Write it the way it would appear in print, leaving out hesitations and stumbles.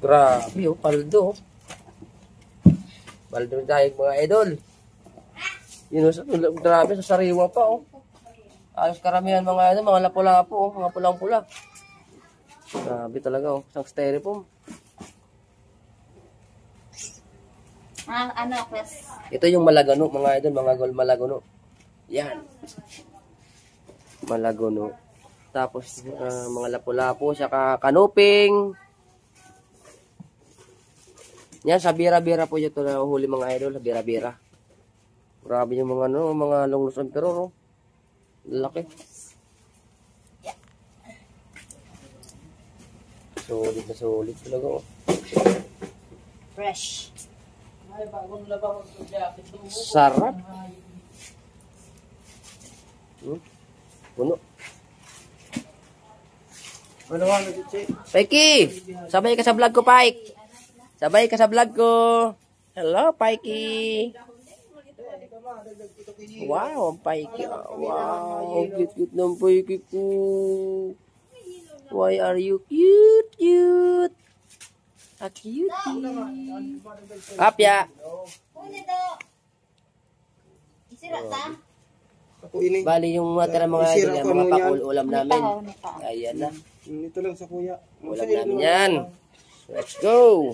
Grabe, oh, paldo. Paldo tayo mga idol. Yun, grabe, sa sariwa pa, oh. Ayos karamihan mga idol, mga lapu-lapu, oh, mga pulang-pula. Grabe talaga, oh. Isang styrofoam. Ano, Chris? Ito yung malagano, mga idol, mga gold malagano. Yan. Malagano. Tapos, mga lapu-lapu, saka kanuping. Yan, sa bira-bira po ito na huli mga idol, sa bira-bira. Grabe yung mga, ano, mga longlusan, pero, no? Laki. Solid na solid talaga, oh. Fresh. Sarap. Puno. Pikey, sabay ka sa vlog ko, Pike. Sabay ka sa vlog ko. Hello, Pikey. Wow, Pikey. Wow, cute-cute ng Pikey ko. Why are you cute, cute? A cutie. Kapya. Bali yung natira mga idol yan, mga pakul-ulam namin. Ayan na. Ito lang sa kuya. Ulam namin yan. Let's go.